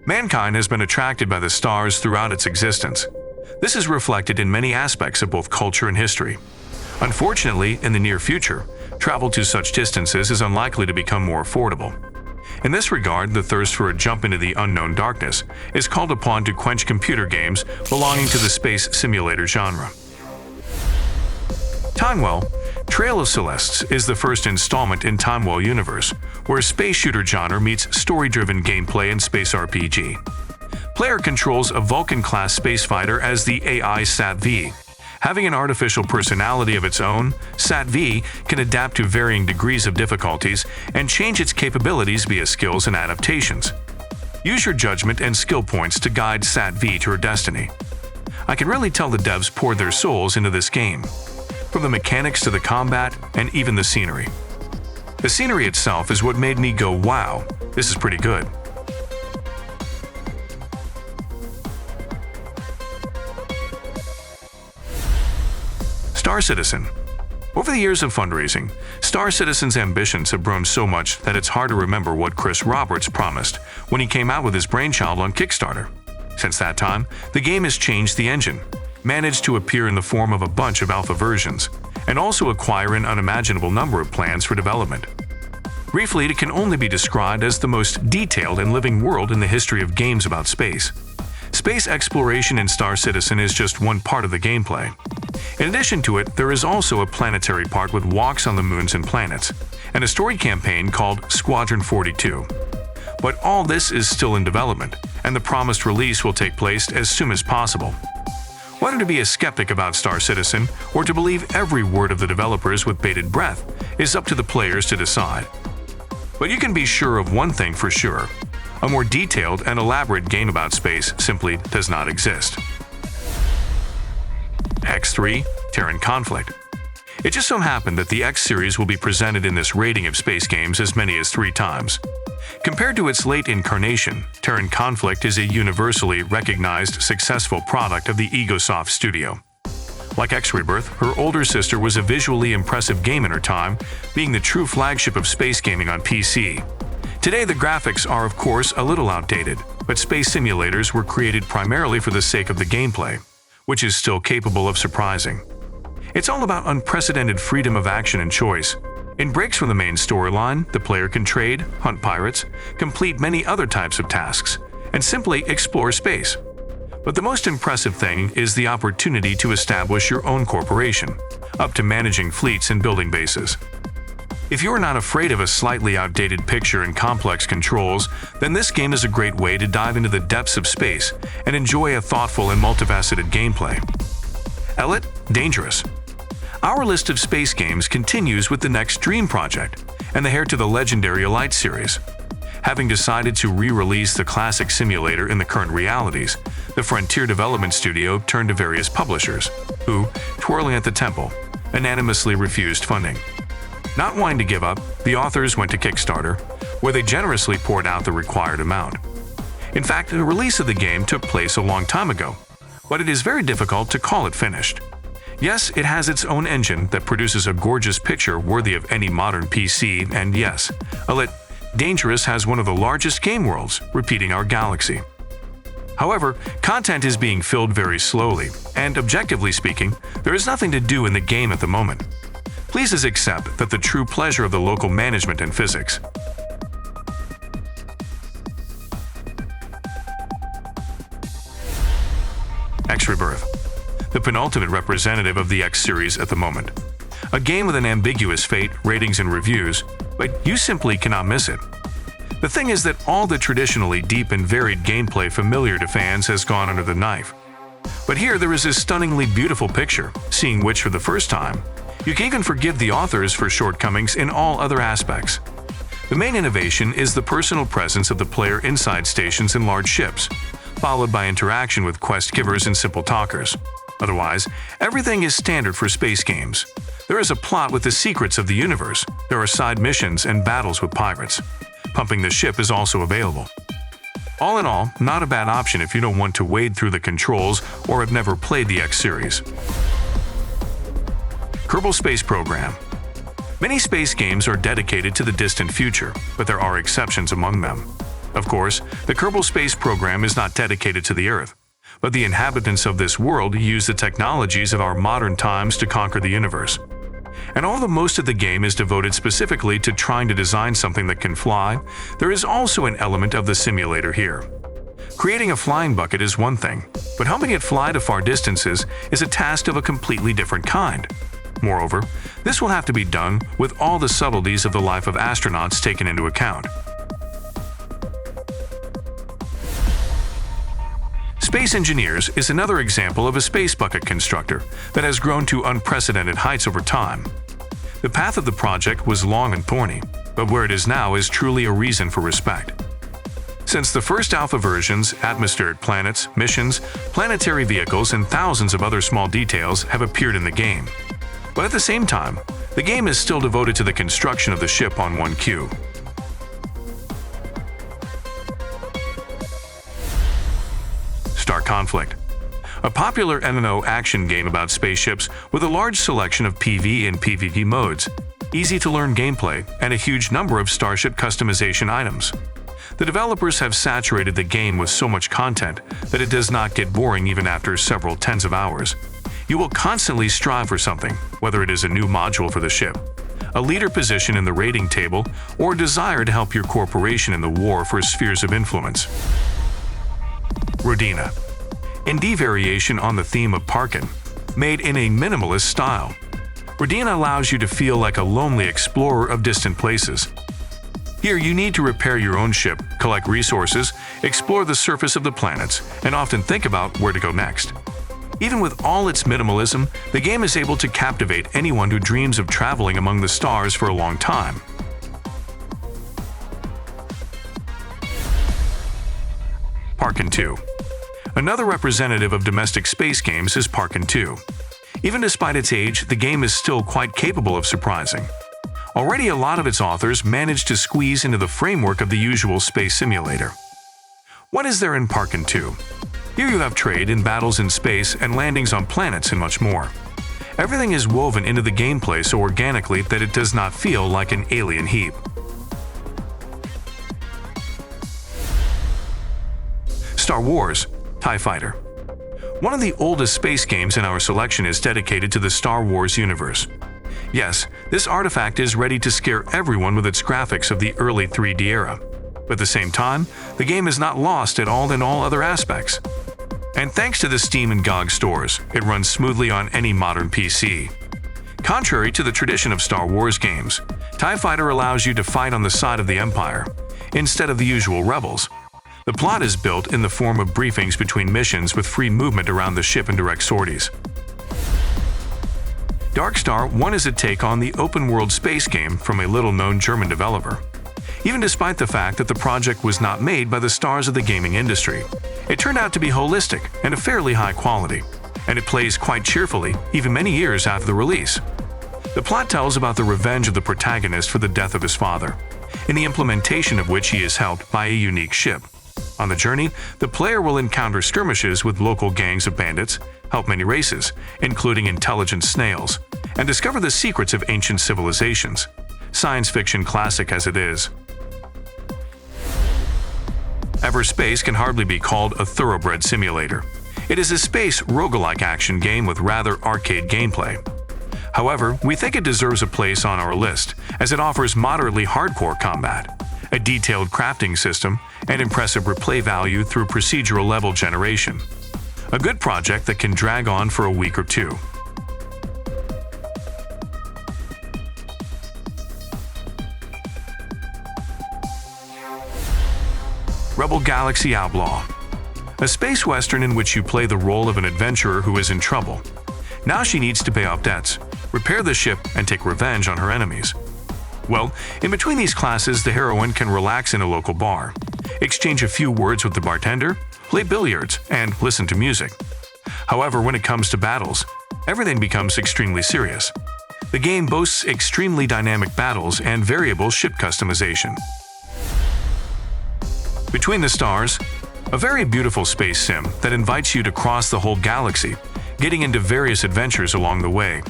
Mankind has been attracted by the stars throughout its existence. This is reflected in many aspects of both culture and history. Unfortunately, in the near future, travel to such distances is unlikely to become more affordable. In this regard, the thirst for a jump into the unknown darkness is called upon to quench computer games belonging to the space simulator genre. Timewell, Trail of Celestes is the first installment in Timewell universe, where space shooter genre meets story-driven gameplay and space RPG. Player controls a Vulcan-class spacefighter as the AI Sat-V. Having an artificial personality of its own, Sat-V can adapt to varying degrees of difficulties and change its capabilities via skills and adaptations. Use your judgment and skill points to guide Sat-V to her destiny. I can really tell the devs poured their souls into this game, from the mechanics to the combat and even the scenery. The scenery itself is what made me go, wow, this is pretty good. Star Citizen. Over the years of fundraising, Star Citizen's ambitions have grown so much that it's hard to remember what Chris Roberts promised when he came out with his brainchild on Kickstarter. Since that time, the game has changed the engine, managed to appear in the form of a bunch of alpha versions, and also acquire an unimaginable number of plans for development. Briefly, it can only be described as the most detailed and living world in the history of games about space. Space exploration in Star Citizen is just one part of the gameplay. In addition to it, there is also a planetary part with walks on the moons and planets, and a story campaign called Squadron 42. But all this is still in development, and the promised release will take place as soon as possible. Whether to be a skeptic about Star Citizen or to believe every word of the developers with bated breath is up to the players to decide. But you can be sure of one thing for sure: a more detailed and elaborate game about space simply does not exist. X3 Terran Conflict. It just so happened that the X series will be presented in this rating of space games as many as 3 times. Compared to its late incarnation, Terran Conflict is a universally recognized successful product of the Egosoft studio. Like X Rebirth, her older sister was a visually impressive game in her time, being the true flagship of space gaming on PC. Today the graphics are of course a little outdated, but space simulators were created primarily for the sake of the gameplay, which is still capable of surprising. It's all about unprecedented freedom of action and choice. In breaks from the main storyline, the player can trade, hunt pirates, complete many other types of tasks, and simply explore space. But the most impressive thing is the opportunity to establish your own corporation, up to managing fleets and building bases. If you are not afraid of a slightly outdated picture and complex controls, then this game is a great way to dive into the depths of space and enjoy a thoughtful and multifaceted gameplay. Elite Dangerous. Our list of space games continues with the next Dream project and the heir to the legendary Elite series. Having decided to re-release the classic simulator in the current realities, the Frontier Development Studio turned to various publishers, who, twirling at the temple, unanimously refused funding. Not wanting to give up, the authors went to Kickstarter, where they generously poured out the required amount. In fact, the release of the game took place a long time ago, but it is very difficult to call it finished. Yes, it has its own engine that produces a gorgeous picture worthy of any modern PC, and yes, Elite Dangerous has one of the largest game worlds, repeating our galaxy. However, content is being filled very slowly, and objectively speaking, there is nothing to do in the game at the moment. Please accept that the true pleasure of the local management and physics. X Rebirth, the penultimate representative of the X series at the moment. A game with an ambiguous fate, ratings, and reviews, but you simply cannot miss it. The thing is that all the traditionally deep and varied gameplay familiar to fans has gone under the knife. But here there is this stunningly beautiful picture, seeing which for the first time, you can even forgive the authors for shortcomings in all other aspects. The main innovation is the personal presence of the player inside stations and large ships, followed by interaction with quest givers and simple talkers. Otherwise, everything is standard for space games. There is a plot with the secrets of the universe, there are side missions and battles with pirates. Pumping the ship is also available. All in all, not a bad option if you don't want to wade through the controls or have never played the X series. Kerbal Space Program. Many space games are dedicated to the distant future, but there are exceptions among them. Of course, the Kerbal space program is not dedicated to the Earth, but the inhabitants of this world use the technologies of our modern times to conquer the universe. And although most of the game is devoted specifically to trying to design something that can fly, there is also an element of the simulator here. Creating a flying bucket is one thing, but helping it fly to far distances is a task of a completely different kind. Moreover, this will have to be done with all the subtleties of the life of astronauts taken into account. Space Engineers is another example of a space bucket constructor that has grown to unprecedented heights over time. The path of the project was long and thorny, but where it is now is truly a reason for respect. Since the first alpha versions, atmospheric planets, missions, planetary vehicles, and thousands of other small details have appeared in the game. But at the same time, the game is still devoted to the construction of the ship on one queue. Star Conflict, a popular MMO action game about spaceships with a large selection of PvE and PvP modes, easy-to-learn gameplay, and a huge number of starship customization items. The developers have saturated the game with so much content that it does not get boring even after several tens of hours. You will constantly strive for something, whether it is a new module for the ship, a leader position in the rating table, or a desire to help your corporation in the war for spheres of influence. Rodina, indie variation on the theme of Parkan, made in a minimalist style. Rodina allows you to feel like a lonely explorer of distant places. Here you need to repair your own ship, collect resources, explore the surface of the planets, and often think about where to go next. Even with all its minimalism, the game is able to captivate anyone who dreams of traveling among the stars for a long time. Parkan 2. Another representative of domestic space games is Parkan 2. Even despite its age, the game is still quite capable of surprising. Already a lot of its authors managed to squeeze into the framework of the usual space simulator. What is there in Parkan 2? Here you have trade and battles in space and landings on planets and much more. Everything is woven into the gameplay so organically that it does not feel like an alien heap. Star Wars TIE Fighter. One of the oldest space games in our selection is dedicated to the Star Wars universe. Yes, this artifact is ready to scare everyone with its graphics of the early 3D era. But at the same time, the game is not lost at all in all other aspects. And thanks to the Steam and GOG stores, it runs smoothly on any modern PC. Contrary to the tradition of Star Wars games, TIE Fighter allows you to fight on the side of the Empire, instead of the usual rebels. The plot is built in the form of briefings between missions with free movement around the ship and direct sorties. Darkstar One is a take on the open-world space game from a little-known German developer. Even despite the fact that the project was not made by the stars of the gaming industry, it turned out to be holistic and of fairly high quality, and it plays quite cheerfully even many years after the release. The plot tells about the revenge of the protagonist for the death of his father, in the implementation of which he is helped by a unique ship. On the journey, the player will encounter skirmishes with local gangs of bandits, help many races, including intelligent snails, and discover the secrets of ancient civilizations. Science fiction classic as it is. EVERSPACE can hardly be called a thoroughbred simulator. It is a space roguelike action game with rather arcade gameplay. However, we think it deserves a place on our list, as it offers moderately hardcore combat, a detailed crafting system, and impressive replay value through procedural level generation. A good project that can drag on for a week or two. Rebel Galaxy Outlaw, a space western in which you play the role of an adventurer who is in trouble. Now she needs to pay off debts, repair the ship, and take revenge on her enemies. Well, in between these classes, the heroine can relax in a local bar, exchange a few words with the bartender, play billiards, and listen to music. However, when it comes to battles, everything becomes extremely serious. The game boasts extremely dynamic battles and variable ship customization. Between the Stars, a very beautiful space sim that invites you to cross the whole galaxy, getting into various adventures along the way,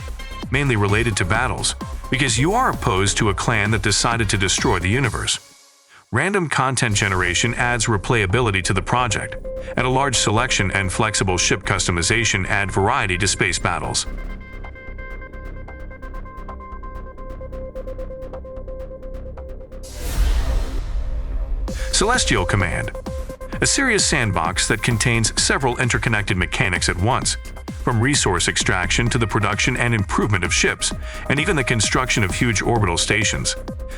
mainly related to battles, because you are opposed to a clan that decided to destroy the universe. Random content generation adds replayability to the project, and a large selection and flexible ship customization add variety to space battles. Celestial Command, a serious sandbox that contains several interconnected mechanics at once, from resource extraction to the production and improvement of ships, and even the construction of huge orbital stations.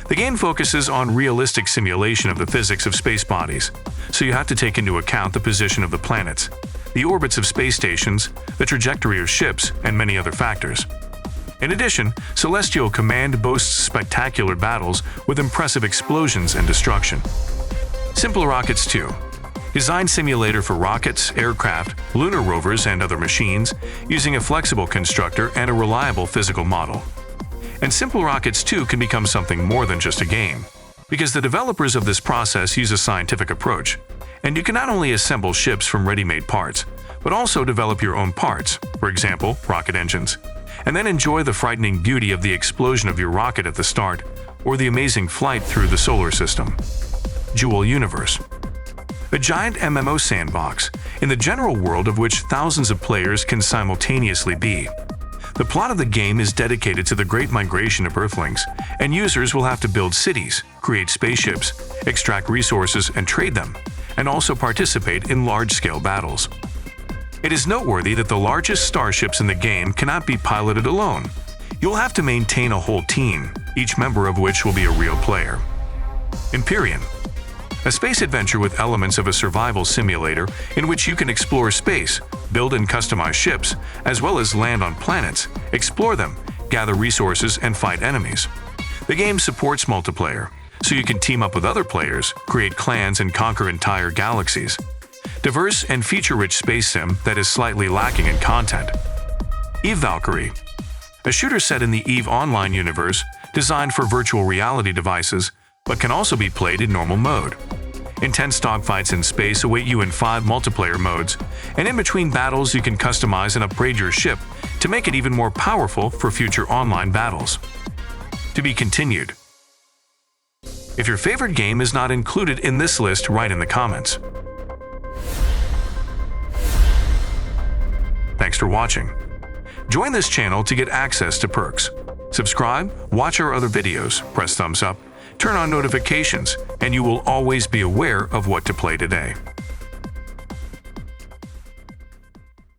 The game focuses on realistic simulation of the physics of space bodies, so you have to take into account the position of the planets, the orbits of space stations, the trajectory of ships, and many other factors. In addition, Celestial Command boasts spectacular battles with impressive explosions and destruction. SimpleRockets 2. Design simulator for rockets, aircraft, lunar rovers, and other machines, using a flexible constructor and a reliable physical model. And SimpleRockets 2 can become something more than just a game, because the developers of this process use a scientific approach, and you can not only assemble ships from ready-made parts, but also develop your own parts, for example, rocket engines, and then enjoy the frightening beauty of the explosion of your rocket at the start, or the amazing flight through the solar system. Jewel Universe, a giant MMO sandbox, in the general world of which thousands of players can simultaneously be. The plot of the game is dedicated to the great migration of Earthlings, and users will have to build cities, create spaceships, extract resources and trade them, and also participate in large-scale battles. It is noteworthy that the largest starships in the game cannot be piloted alone. You'll have to maintain a whole team, each member of which will be a real player. Empyrion, a space adventure with elements of a survival simulator in which you can explore space, build and customize ships, as well as land on planets, explore them, gather resources, and fight enemies. The game supports multiplayer, so you can team up with other players, create clans, and conquer entire galaxies. Diverse and feature-rich space sim that is slightly lacking in content. Valkyrie, a shooter set in the EVE Online universe designed for virtual reality devices, but can also be played in normal mode. Intense dogfights in space await you in 5 multiplayer modes, and in between battles you can customize and upgrade your ship to make it even more powerful for future online battles. To be continued. If your favorite game is not included in this list, write in the comments. Thanks for watching. Join this channel to get access to perks. Subscribe, watch our other videos, press thumbs up, turn on notifications, and you will always be aware of what to play today.